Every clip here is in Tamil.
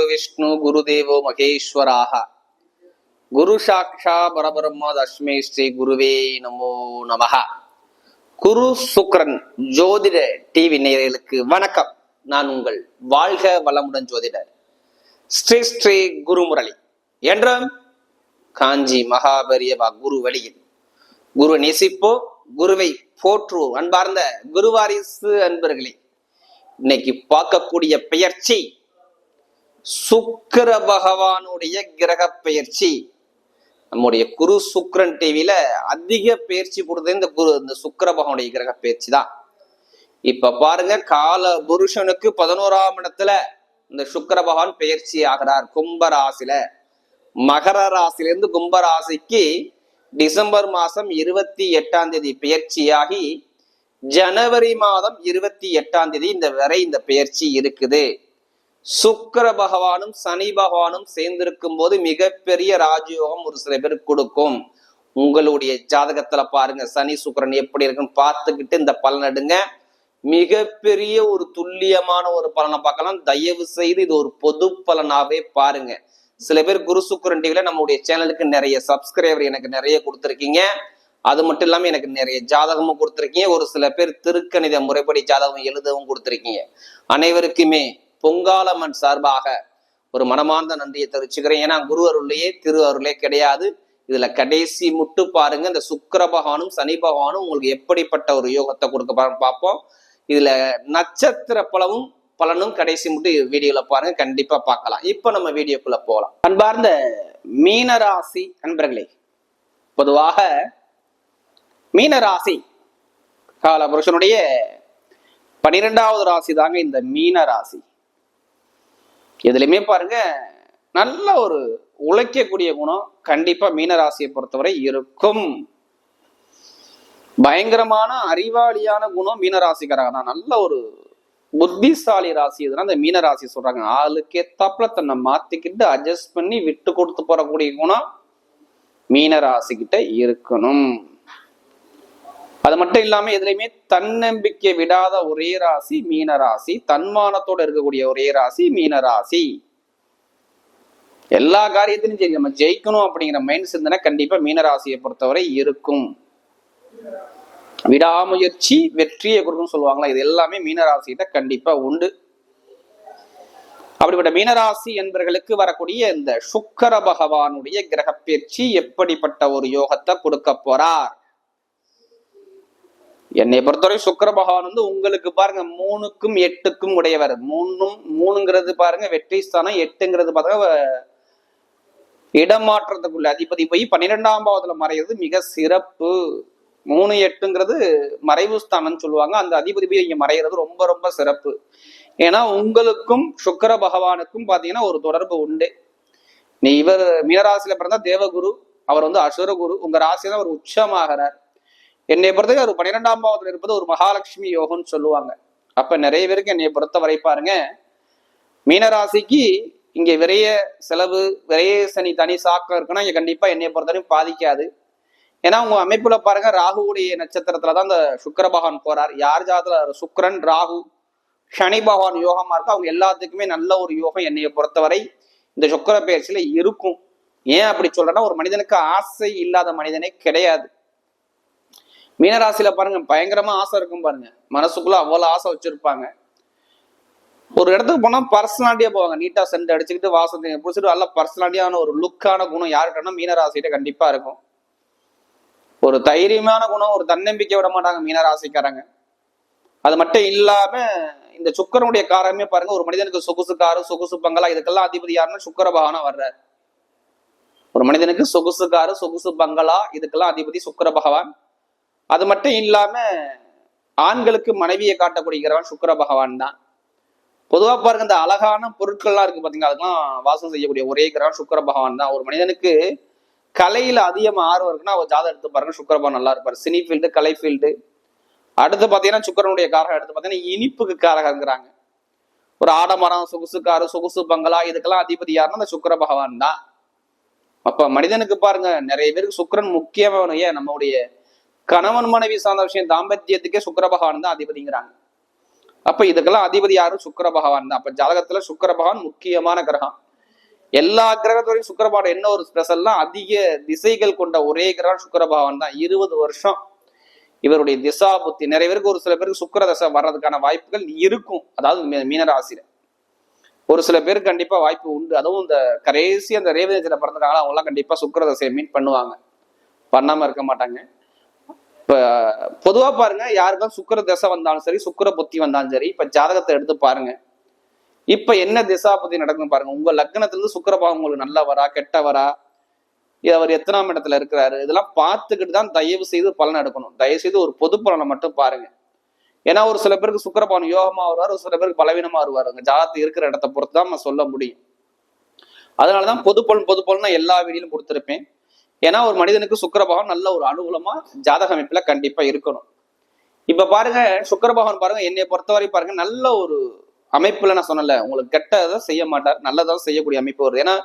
குரு விஷ்ணு குரு தேவோ மகேஸ்வராக குரு சாக்ஷா பரபிரம்ம தஸ்மை ஸ்ரீ குருவே நமோ நமஹ. குரு சுக்ரன் ஜோதிட டிவி நேயர்களுக்கு வணக்கம். நான் உங்கள் வாழ்க வளமுடன் ஜோதிடர் ஸ்ரீ ஸ்ரீ குருமுரளி என்றும் காஞ்சி மகாபெரியவா குரு வழியில் குரு நேசிப்போ குருவை போற்றுவோம். அன்பார்ந்த குருவாரிசு அன்பர்களே, இன்னைக்கு பார்க்கக்கூடிய பெயர்ச்சி சுக்கிர பகவானுடைய கிரக பெயர்ச்சி. நம்முடைய குரு சுக்ரன் டிவியில அதிக பெயர்ச்சி கொடுத்தது இந்த சுக்கிர பகவானுடைய கிரக பெயர்ச்சி தான். இப்ப பாருங்க, கால புருஷனுக்கு 11ஆம் இடத்துல இந்த சுக்கிர பகவான் பெயர்ச்சி ஆகிறார். கும்ப ராசியில, மகர ராசியிலிருந்து கும்ப ராசிக்கு டிசம்பர் மாசம் 28ஆம் தேதி பெயர்ச்சியாகி ஜனவரி மாதம் 28ஆம் தேதி இந்த பெயர்ச்சி இருக்குது. சுக்கிர பகவானும் சனி பகவானும் சேர்ந்திருக்கும் போது மிகப்பெரிய ராஜயோகம் ஒரு சில பேருக்கு கொடுக்கும். உங்களுடைய ஜாதகத்துல பாருங்க, சனி சுக்கிரன் எப்படி இருக்குன்னு பார்த்துக்கிட்டு இந்த பலன் எடுங்க. மிகப்பெரிய ஒரு துல்லியமான ஒரு பலனை பார்க்கலாம். தயவு செய்து இது ஒரு பொது பலனாவே பாருங்க. சில பேர் குரு சுக்கிரன் டிவில நம்மளுடைய சேனலுக்கு நிறைய சப்ஸ்கிரைபர் எனக்கு நிறைய கொடுத்துருக்கீங்க. அது மட்டும் இல்லாம எனக்கு நிறைய ஜாதகமும் கொடுத்துருக்கீங்க. ஒரு சில பேர் திருக்கணித முறைப்படி ஜாதகம் எழுதவும் கொடுத்துருக்கீங்க. அனைவருக்குமே பொங்காலம்மன் சார்பாக ஒரு மனமார்ந்த நன்றியை தெரிவிச்சுக்கிறேன். ஏன்னா குரு அருளையே திரு அருளே கிடையாது. இதுல கடைசி முட்டு பாருங்க, இந்த சுக்கிர பகவானும் சனி பகவானும் உங்களுக்கு எப்படிப்பட்ட ஒரு யோகத்தை கொடுக்க பார்ப்போம். இதுல நட்சத்திர பலனும் கடைசி முட்டு வீடியோல பாருங்க, கண்டிப்பா பார்க்கலாம். இப்ப நம்ம வீடியோக்குள்ள போகலாம். அன்பார்ந்த மீனராசி அன்பர்களே, பொதுவாக மீனராசி கால புருஷனுடைய 12வது ராசி தாங்க இந்த மீனராசி. எதுலையுமே பாருங்க, நல்ல ஒரு உழைக்கக்கூடிய குணம் கண்டிப்பா மீனராசியை பொறுத்தவரை இருக்கும். பயங்கரமான அறிவாளியான குணம் மீனராசிக்காரங்க தான். நல்ல ஒரு புத்திசாலி ராசி எதுனா இந்த மீனராசி சொல்றாங்க. ஆளுக்கு ஏத்தாப்புல தன்னை மாத்திக்கிட்டு அட்ஜஸ்ட் பண்ணி விட்டு கொடுத்து போறக்கூடிய குணம் மீனராசி கிட்ட இருக்கணும். அது மட்டும் இல்லாம எதுலையுமே தன்னம்பிக்கை விடாத ஒரே ராசி மீனராசி. தன்மானத்தோட இருக்கக்கூடிய ஒரே ராசி மீனராசி. எல்லா காரியத்திலும் சரி, நம்ம ஜெயிக்கணும் அப்படிங்கிற மைண்ட் சிந்தனை கண்டிப்பா மீனராசியை பொறுத்தவரை இருக்கும். விடாமுயற்சி வெற்றியை கொடுக்கும்னு சொல்லுவாங்களா, இது எல்லாமே மீனராசிகிட்ட கண்டிப்பா உண்டு. அப்படிப்பட்ட மீனராசி என்பவர்களுக்கு வரக்கூடிய இந்த சுக்கிர பகவானுடைய கிரக பயிற்சி எப்படிப்பட்ட ஒரு யோகத்தை கொடுக்க போறார்? என்னை பொறுத்தவரை சுக்கிர பகவான் உங்களுக்கு பாருங்க 3க்கும் 8க்கும் உடையவர். 3ங்கிறது பாருங்க வெற்றி ஸ்தானம், 8ங்கிறது பாருங்க இடமாற்றத்துக்குள்ள அதிபதி போய் 12ஆம் பாவத்துல மறைகிறது மிக சிறப்பு. 3, 8ங்கிறது மறைவு ஸ்தானம் சொல்லுவாங்க. அந்த அதிபதி போய் இங்க மறைகிறது ரொம்ப ரொம்ப சிறப்பு. ஏன்னா உங்களுக்கும் சுக்கிர பகவானுக்கும் பாத்தீங்கன்னா ஒரு தொடர்பு உண்டு. இவர் மீனராசியில பிறந்தா தேவகுரு, அவர் அசுரகுரு. உங்க ராசியில அவர் உச்சமாகிறார். என்னை பொறுத்தவரை ஒரு 12ஆம் பாவத்துல இருப்பது ஒரு மகாலட்சுமி யோகம்னு சொல்லுவாங்க. அப்ப நிறைய பேருக்கு என்னை பொறுத்தவரை பாருங்க, மீனராசிக்கு இங்க விரைய செலவு விரைய சனி தனி சாக்கம் இருக்குன்னா இங்க கண்டிப்பா என்னை பொறுத்தவரையும் பாதிக்காது. ஏன்னா உங்க அமைப்புல பாருங்க, ராகுவுடைய நட்சத்திரத்துலதான் இந்த சுக்கிர பகவான் போறார். யார் ஜாதத்துல சுக்கிரன் ராகு சனி பகவான் யோகமா இருக்கு, அவங்க எல்லாத்துக்குமே நல்ல ஒரு யோகம் என்னைய பொறுத்தவரை இந்த சுக்கிர பயிற்சியில இருக்கும். ஏன் அப்படி சொல்றேன்னா, ஒரு மனிதனுக்கு ஆசை இல்லாத மனிதனே கிடையாது. மீனராசியில பாருங்க பயங்கரமா ஆசை இருக்கும் பாருங்க, மனசுக்குள்ள அவ்வளவு ஆசை வச்சிருப்பாங்க. ஒரு இடத்துக்கு போனா பர்சனாலிட்டியா போவாங்க, நீட்டா சென்ட் அடிச்சுக்கிட்டு வாசத்தை பிடிச்சிட்டு நல்ல பர்சனாலிட்டியான ஒரு லுக்கான குணம் யாருக்கிட்டனா மீனராசிகிட்ட கண்டிப்பா இருக்கும். ஒரு தைரியமான குணம், ஒரு தன்னம்பிக்கை விட மாட்டாங்க மீனராசிக்காரங்க. அது மட்டும் இல்லாம இந்த சுக்கிரனுடைய காரமே பாருங்க, ஒரு மனிதனுக்கு சொகுசு காரு சொகுசு பங்களா இதுக்கெல்லாம் அதிபதி யாருன்னா சுக்கிர பகவானா வர்றார். ஒரு மனிதனுக்கு சொகுசு காரு சொகுசு பங்களா இதுக்கெல்லாம் அதிபதி சுக்கிர பகவான். அது மட்டும் இல்லாம ஆண்களுக்கு மனைவியை காட்டக்கூடியவன் சுக்கிர பகவான் தான். பொதுவா பாருங்க, இந்த அழகான பொருட்கள்லாம் இருக்கு பாத்தீங்களா, அதுக்கெல்லாம் வாசம் செய்யக்கூடிய ஒரே கிரகம் சுக்கிர பகவான் தான். ஒரு மனிதனுக்கு கலையில அதிகமா ஆர்வம் இருக்குன்னா அவர் ஜாதகம் எடுத்து பாருங்க, சுக்கிர பகவான் நல்லா இருப்பாரு. சினி ஃபீல்டு, கலை ஃபீல்டு. அடுத்து பாத்தீங்கன்னா சுக்கிரனுடைய காரகம் எடுத்து பாத்தீங்கன்னா இனிப்புக்கு காரகங்கிறாங்க. ஒரு ஆடமரம் சொகுசு காரு சொகுசு பங்களா இதுக்கெல்லாம் அதிபதி யாருன்னா அந்த சுக்கிர பகவான் தான். அப்ப மனிதனுக்கு பாருங்க நிறைய பேருக்கு சுக்கிரன் முக்கியமான, ஏன் நம்மளுடைய கணவன் மனைவி சார்ந்த விஷயம் தாம்பத்தியத்துக்கே சுக்கிர பகவான் தான் அதிபதிங்கிறாங்க. அப்ப இதுக்கெல்லாம் அதிபதி யாரும் சுக்கிர பகவான் தான். அப்ப ஜாதகத்துல சுக்கிர பகவான் முக்கியமான கிரகம். எல்லா கிரகத்தோடையும் சுக்கிர பகவான் என்ன ஒரு ஸ்பெஷல்னா, அதிக திசைகள் கொண்ட ஒரே கிரகம் சுக்கிர பகவான் தான். 20 வருஷம் இவருடைய திசா புத்தி. நிறைய பேருக்கு, ஒரு சில பேருக்கு சுக்கிர தசை வர்றதுக்கான வாய்ப்புகள் இருக்கும். அதாவது மீனராசியில ஒரு சில பேருக்கு கண்டிப்பா வாய்ப்பு உண்டு. அதுவும் இந்த கடைசி அந்த ரேவதியில பிறந்திருக்காங்களா, அவங்க எல்லாம் கண்டிப்பா சுக்கிர தசையை மீட் பண்ணுவாங்க, பண்ணாம இருக்க மாட்டாங்க. இப்ப பொதுவா பாருங்க, யாருக்கும் சுக்கிர தசை வந்தாலும் சரி, சுக்கிர புத்தி வந்தாலும் சரி, இப்ப ஜாதகத்தை எடுத்து பாருங்க, இப்ப என்ன திசா புத்தி நடக்குன்னு பாருங்க. உங்க லக்னத்துல இருந்து சுக்கிர பாவம் உங்களுக்கு நல்ல வரா கெட்ட வரா, அவர் எத்தனாம் இடத்துல இருக்கிறாரு, இதெல்லாம் பார்த்துக்கிட்டு தான் தயவு செய்து பலன் எடுக்கணும். தயவு செய்து ஒரு பொது பலனை மட்டும் பாருங்க. ஏன்னா ஒரு சில பேருக்கு சுக்கிரபவன் யோகமா வருவார், ஒரு சில பேருக்கு பலவீனமா வருவார். ஜாதகத்தை இருக்கிற இடத்தை பொறுத்து தான் நம்ம சொல்ல முடியும். அதனாலதான் பொது பலன் நான் எல்லா வீடியிலும் கொடுத்திருப்பேன். ஏன்னா ஒரு மனிதனுக்கு சுக்கிரபவன் நல்ல ஒரு அனுகூலமா ஜாதக அமைப்புல கண்டிப்பா இருக்கணும். இப்ப பாருங்க, சுக்கிரபவன் பாருங்க, என்னை பொறுத்தவரை பாருங்க, நல்ல ஒரு அமைப்புல நான் சொன்னல, உங்களுக்கு கெட்டதை செய்ய மாட்டார், நல்லதான் செய்யக்கூடிய அமைப்பு வருது. ஏன்னா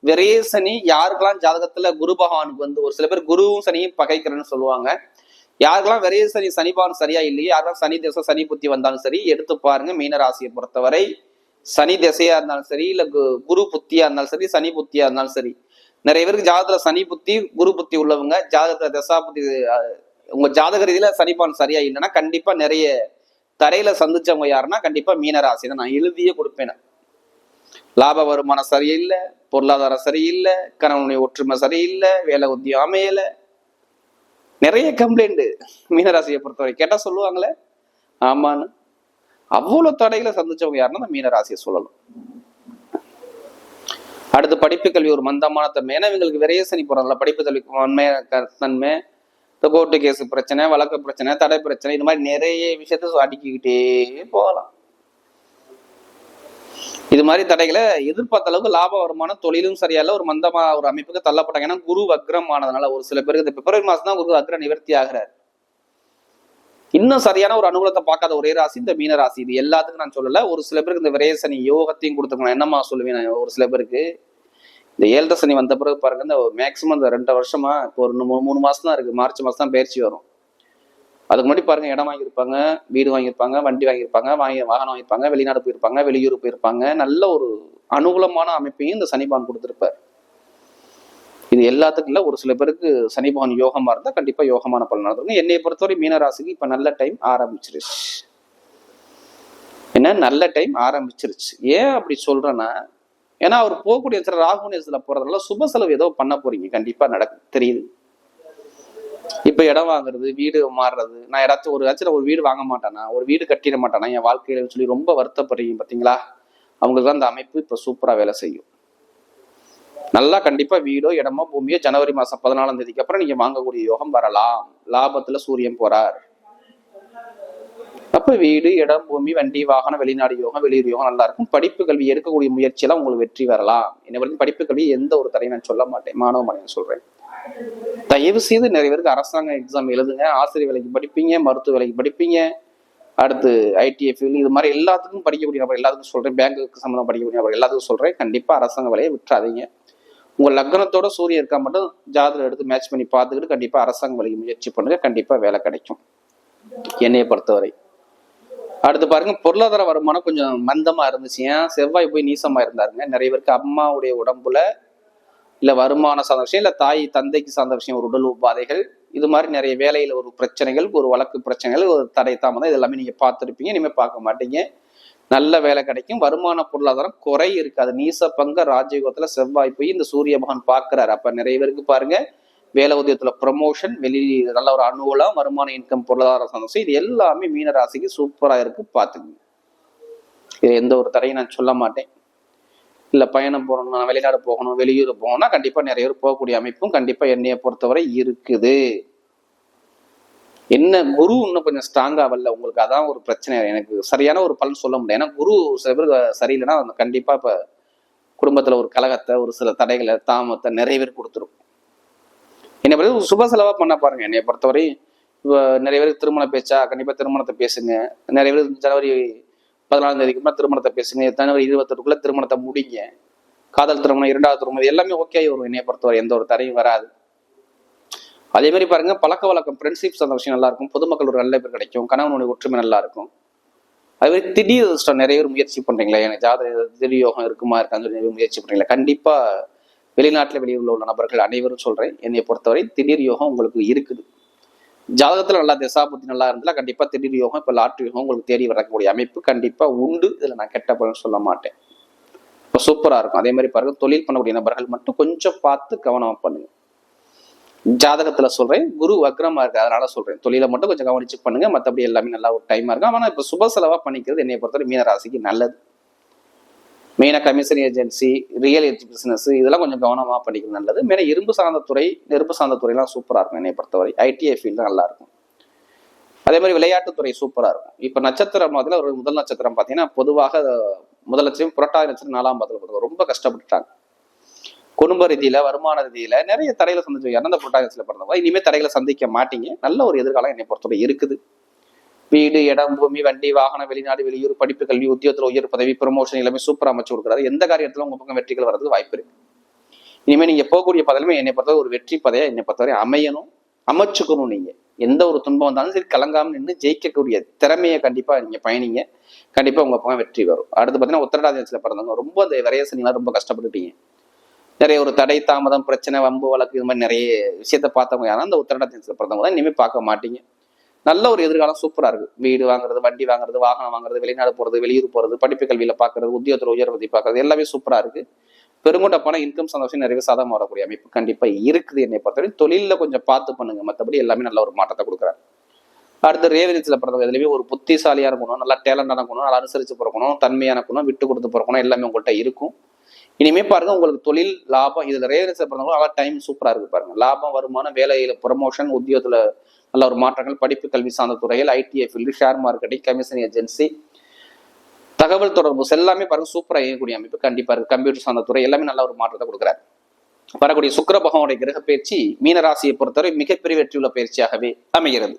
விரைய சனி யாருக்கெல்லாம் ஜாதகத்துல குரு பகவானுக்கு வந்து, ஒரு சில பேர் குருவும் சனியும் பகைக்கிறேன்னு சொல்லுவாங்க. யாருக்கெல்லாம் விரைய சனி சனிபாவன் சரியா இல்லையே, யாருக்கெல்லாம் சனி திசை சனி புத்தி வந்தாலும் சரி, எடுத்து பாருங்க. மீனராசியை பொறுத்தவரை சனி திசையா இருந்தாலும் சரி, இல்ல குரு புத்தியா இருந்தாலும் சரி, சனி புத்தியா இருந்தாலும் சரி, நிறைய பேருக்கு ஜாதகத்துல சனி புத்தி குரு புத்தி உள்ளவங்க, ஜாதகத்துல தசா புத்தி, உங்க ஜாதக ரீதியில சனிபாவன் சரியா இல்லைன்னா கண்டிப்பா நிறைய தரையில சந்திச்சவங்க யாருன்னா கண்டிப்பா மீனராசி தான். நான் எழுதியே கொடுப்பேன். லாப வருமானம் சரியில்லை, பொருளாதாரம் சரியில்லை, கணவனுடைய ஒற்றுமை சரியில்லை, வேலை உத்தியம் அமையல, நிறைய கம்ப்ளைண்ட் மீனராசியை பொறுத்தவரை கேட்டா சொல்லுவாங்களே ஆமான்னு. அவ்வளவு தடைகளை சந்திச்சவங்க யாருன்னா மீனராசியை சொல்லலாம். அடுத்து படிப்பு கல்வி ஒரு மந்தமான தன்மை. ஏன்னா இவங்களுக்கு விரைய சனி போறதுல படிப்பு கல்வி தன்மை, இந்த கோர்ட்டு கேஸ் பிரச்சனை, வழக்கு பிரச்சனை, தடை பிரச்சனை, இது மாதிரி நிறைய விஷயத்த அடிக்கிக்கிட்டே போகலாம். இது மாதிரி தடைகளை எதிர்பார்த்த அளவுக்கு லாப வருமானம் தொழிலும் சரியால ஒரு மந்தமா ஒரு அமைப்புக்கு தள்ளப்பட்டாங்க. ஏன்னா குரு வக்ரம் ஆனதுனால ஒரு சில பேருக்கு இந்த பிப்ரவரி மாசம் தான் குரு வக்ர நிவர்த்தி ஆகிறார். இன்னும் சரியான ஒரு அனுகூலத்தை பார்க்காத ஒரே ராசி இந்த மீன ராசி. இது எல்லாத்துக்கும் நான் சொல்லல, ஒரு சில பேருக்கு இந்த விரைய சனி யோகத்தையும் கொடுத்துக்கணும். என்னமா சொல்லுவேன், ஒரு சில பேருக்கு இந்த 7 சனி வந்த பிறகு பாருங்க, இந்த மேக்சிமம் இந்த 2 வருஷமா, இப்போ ஒரு 3 மாசம் தான் இருக்கு, மார்ச் மாசம் தான் பயிற்சி வரும். அதுக்கு முன்னாடி பாருங்க, இடம் வாங்கியிருப்பாங்க, வீடு வாங்கியிருப்பாங்க, வண்டி வாங்கியிருப்பாங்க, வாகனம் வாங்கியிருப்பாங்க, வெளிநாடு போயிருப்பாங்க, வெளியூர் போயிருப்பாங்க. நல்ல ஒரு அனுகூலமான அமைப்பையும் இந்த சனிபான் கொடுத்துருப்பார். இது எல்லாத்துக்கும் இல்ல, ஒரு சில பேருக்கு சனிபான் யோகமா இருந்தா கண்டிப்பா யோகமான பலன் நடக்கும். என்னை பொறுத்தவரை மீனராசிக்கு இப்ப நல்ல டைம் ஆரம்பிச்சிருச்சு. என்ன நல்ல டைம் ஆரம்பிச்சிருச்சு. ஏன் அப்படி சொல்றேன்னா, ஏன்னா அவர் போகக்கூடிய ராகுநேசத்துல போறதுனால சுப செலவு ஏதோ பண்ண போறீங்க, கண்டிப்பா நடக்கும் தெரியுது. இப்ப இடம் வாங்குறது, வீடு மாறுறது, நான் ஏதாச்சும் ஒரு வீடு வாங்க மாட்டானா, ஒரு வீடு கட்டிட மாட்டானா என் வாழ்க்கையில சொல்லி ரொம்ப வருத்தப்படுறீங்க பாத்தீங்களா, அவங்களுக்கு தான் இந்த அமைப்பு இப்ப சூப்பரா வேலை செய்யும். நல்லா கண்டிப்பா வீடோ இடமோ பூமியோ ஜனவரி மாசம் 14ஆம் தேதிக்கு அப்புறம் நீங்க வாங்கக்கூடிய யோகம் வரலாம். லாபத்துல சூரியன் போறார். அப்ப வீடு இடம் பூமி வண்டி வாகனம் வெளிநாடு யோகம் வெளியூர் யோகம் நல்லா இருக்கும். படிப்பு கல்வி எடுக்கக்கூடிய முயற்சியெல்லாம் உங்களுக்கு வெற்றி வரலாம். என்ன வரைக்கும் படிப்பு கல்வி எந்த ஒரு தடையும் நான் சொல்ல மாட்டேன், மாணவ மாணவன் சொல்றேன். தயவு செய்து நிறைய பேருக்கு அரசாங்க எக்ஸாம் எழுதுங்க, ஆசிரியர் வேலைக்கு படிப்பீங்க, மருத்துவ வேலைக்கு படிப்பீங்க, அடுத்து ITF இது மாதிரி எல்லாத்துக்கும் படிக்கக்கூடிய நபர் எல்லாத்துக்கும் சொல்றேன், பேங்குக்கு சம்மந்தம் படிக்கக்கூடிய நபர் எல்லாத்துக்கும் சொல்றேன், கண்டிப்பா அரசாங்க வேலையை விட்டுறாதீங்க. உங்க லக்னத்தோட சூரியன் இருக்கா மட்டும் ஜாதகம் எடுத்து மேட்ச் பண்ணி பார்த்துக்கிட்டு கண்டிப்பா அரசாங்க வேலைக்கு முயற்சி பண்ணுங்க, கண்டிப்பா வேலை கிடைக்கும் என்னைய பொறுத்தவரை. அடுத்து பாருங்க, பொருளாதார வருமானம் கொஞ்சம் மந்தமா இருந்துச்சு. ஏன் செவ்வாய் போய் நீசமா இருந்தாருங்க. நிறைய பேருக்கு அம்மாவுடைய உடம்புல இல்ல வருமான சார்ந்த விஷயம், இல்ல தாய் தந்தைக்கு சார்ந்த விஷயம், ஒரு உடல் உபாதைகள், இது மாதிரி நிறைய வேலையில ஒரு பிரச்சனைகள், ஒரு வழக்கு பிரச்சனைகள், ஒரு தடை தாமதம், இது எல்லாமே நீங்க பார்த்துருப்பீங்க. இனிமே பார்க்க மாட்டீங்க. நல்ல வேலை கிடைக்கும். வருமான பொருளாதாரம் குறை இருக்காது. நீச பங்க ராஜயோகத்துல செவ்வாய் போய் இந்த சூரிய மகன் பார்க்கிறாரு. அப்ப நிறைய பேருக்கு பாருங்க வேலை உதயத்துல ப்ரமோஷன், வெளியில நல்ல ஒரு அனுகூலம், வருமான இன்கம், பொருளாதார சந்தோஷம், இது எல்லாமே மீன ராசிக்கு சூப்பரா இருக்கு. பாத்துக்கோங்க, இது எந்த ஒரு தடையும் நான் சொல்ல மாட்டேன். இல்ல பயணம் போகணும், நான் வெளிநாடு போகணும், வெளியூர் போகணும்னா கண்டிப்பா நிறைய பேர் போகக்கூடிய அமைப்பும் கண்டிப்பா என்னைய பொறுத்தவரை இருக்குது. என்ன குரு இன்னும் கொஞ்சம் ஸ்ட்ராங்கா வரல உங்களுக்கு, அதான் ஒரு பிரச்சனை. எனக்கு சரியான ஒரு பலன் சொல்ல முடியாது. ஏன்னா குரு சில பேர் சரியில்லைன்னா கண்டிப்பா இப்ப குடும்பத்துல ஒரு கலகத்தை, ஒரு சில தடைகளை, தாமத்தை நிறைய பேர் கொடுத்துரும். என்னை பொறுத்த சுப செலவா பண்ண பாருங்க. என்னைய பொறுத்தவரை நிறைய பேருக்கு திருமண பேச்சா, கண்டிப்பா திருமணத்தை பேசுங்க. நிறைய பேர் ஜனவரி 14ஆம் தேதிக்கு அப்புறம் திருமணத்தை பேசுங்க. ஜனவரி 28க்குள்ள திருமணத்தை முடிங்க. காதல் திருமணம், 2வது திருமணம் எல்லாமே ஓகே வரும். என்னைய பொறுத்தவரை எந்த ஒரு தடையும் வராது. அதே மாதிரி பாருங்க, பழக்க வழக்கம், ஃப்ரெண்ட்ஷிப்ஸ் அந்த விஷயம் நல்லா இருக்கும். பொதுமக்கள் ஒரு நல்ல பேர் கிடைக்கும். கணவனுடைய ஒற்றுமை நல்லா இருக்கும். அது மாதிரி திடீர் அதிர்ஷ்டம் நிறைய பேர் முயற்சி பண்றீங்களா, எனக்கு ஜாதக திடீர் யோகம் இருக்குமா இருக்கான்னு சொல்லி நிறைய முயற்சி பண்றீங்களா? கண்டிப்பா வெளிநாட்டுல வெளியூர்ல உள்ள நபர்கள் அனைவரும் சொல்றேன், என்னை பொறுத்தவரை திடீர் யோகம் உங்களுக்கு இருக்குது. ஜாதகத்துல நல்லா திசாபுத்தி நல்லா இருந்தா கண்டிப்பா திடீர் யோகம், இப்ப லாட்ரி யோகம் உங்களுக்கு தேடி வரக்கூடிய அமைப்பு கண்டிப்பா உண்டு. இதுல நான் கெட்ட பலன் சொல்ல மாட்டேன். இப்போ சூப்பரா இருக்கும். அதே மாதிரி பாருங்க, தொழில் பண்ணக்கூடிய நபர்கள் மட்டும் கொஞ்சம் பார்த்து கவனமா பண்ணுங்க. ஜாதகத்துல சொல்றேன், குரு வக்ரமா இருக்கு, அதனால சொல்றேன் தொழிலை மட்டும் கொஞ்சம் கவனிச்சு பண்ணுங்க. மற்றபடி எல்லாமே நல்லா ஒரு டைமா இருக்கும். ஆனா இப்ப சுப செலவா பண்ணிக்கிறது என்னை பொறுத்தவரை மீன ராசிக்கு நல்லது. மெயினா commission agency, real estate business இதெல்லாம் கொஞ்சம் கவனமா பண்ணிக்கிறது நல்லது. மெயினா இரும்பு சார்ந்த துறை, நெருப்பு சார்ந்த துறையெல்லாம் சூப்பரா இருக்கும் என்னை பொறுத்தவரை. ஐடிஐ ஃபீல்டு நல்லா இருக்கும். அதே மாதிரி விளையாட்டுத்துறை சூப்பரா இருக்கும். இப்ப நட்சத்திரம் முதல்ல ஒரு முதல் நட்சத்திரம் பாத்தீங்கன்னா பொதுவாக முதல் நட்சத்திரம் புரட்டாதி நட்சத்திரம் 4ஆம் பாதத்துல ரொம்ப கஷ்டப்பட்டுட்டாங்க. குடும்ப ரீதியில, வருமான ரீதியில நிறைய தடைகளை சந்திச்சு அந்த புரட்டாதி பிறந்தவங்க இனிமே தடைகளை சந்திக்க மாட்டீங்க. நல்ல ஒரு எதிர்காலம் என்னை பொறுத்தவரை இருக்குது. வீடு, இடம், பூமி, வண்டி, வாகனம், வெளிநாடு, வெளியூர், படிப்பு, கல்வி, உத்தியோகத்துல உயர் பதவி, ப்ரமோஷன் எல்லாமே சூப்பரா அமைச்சு கொடுக்குறாரு. எந்த காரியத்துல உங்க பக்கம் வெற்றிகள் வர்றதுக்கு வாய்ப்பு இருக்கு. இனிமே நீங்க போகக்கூடிய பதவியுமே என்னை பொறுத்தவரை ஒரு வெற்றி பதையா என்னை பொறுத்தவரை அமையணும், அமைச்சுக்கணும். நீங்க எந்த ஒரு துன்பம் வந்தாலும் சரி கலங்காம நின்று ஜெயிக்கக்கூடிய திறமையை கண்டிப்பா நீங்க பயணிங்க. கண்டிப்பா உங்க பக்கம் வெற்றி வரும். அடுத்து பாத்தீங்கன்னா உத்திரட்டாதியில பிறந்தவங்க ரொம்ப அந்த விரையசனிலாம் ரொம்ப கஷ்டப்பட்டுட்டீங்க. நிறைய ஒரு தடை தாமதம், பிரச்சனை, வம்பு வழக்கு இது மாதிரி நிறைய விஷயத்த பார்த்தவங்க யாரும் அந்த உத்திரட்டாதியில பிறந்தவங்க தான் இனிமே பார்க்க மாட்டீங்க. நல்ல ஒரு எதிர்காலம் சூப்பரா இருக்கு. வீடு வாங்குறது, வண்டி வாங்குறது, வாகனம் வாங்குறது, வெளிநாடு போறது, வெளியூர் போறது, படிப்பு கல்வியில பாக்குறது, உத்தியோகத்துல உயர்வதி பாக்குறது எல்லாமே சூப்பரா இருக்கு. பெருங்கூட்ட பணம், இன்கம் சந்தோஷம் நிறைய சாதகம் வரக்கூடிய அமைப்பு கண்டிப்பா இருக்குது. என்னை பொறுத்தவரை தொழில கொஞ்சம் பார்த்து பண்ணுங்க. மற்றபடி எல்லாமே நல்ல ஒரு மாற்றத்தை கொடுக்குறாரு. அடுத்து ரேவதியில பிறந்தவங்க எதுலையுமே ஒரு புத்திசாலியா இருக்கணும், நல்லா டேலண்டான குணம், நல்லா அனுசரிச்சு பிறக்கணும், தன்மையான குணம், விட்டு கொடுத்து பிறக்கணும் எல்லாமே உங்கள்கிட்ட இருக்கும். இனிமே பாருங்க உங்களுக்கு தொழில் லாபம். இதுல ரேவதியில பிறந்தவங்க நல்லா டைம் சூப்பரா இருக்கு பாருங்க. லாபம், வருமானம், வேலையில ப்ரமோஷன், உத்தியோகத்துல நல்ல ஒரு மாற்றங்கள், படிப்பு கல்வி சார்ந்த துறைகள், ITI field, share marketing, commission agency, தகவல் தொடர்பு எல்லாமே பாருங்க சூப்பரா இயங்கக்கூடிய அமைப்பு கண்டிப்பா இருக்கு. கம்ப்யூட்டர் சார்ந்த துறை எல்லாமே நல்ல ஒரு மாற்றத்தை கொடுக்குறாரு. வரக்கூடிய சுக்கிர பகவானுடைய கிரக பயிற்சி மீனராசியை பொறுத்தவரை மிகப்பெரிய வெற்றியுள்ள பயிற்சியாகவே அமைகிறது.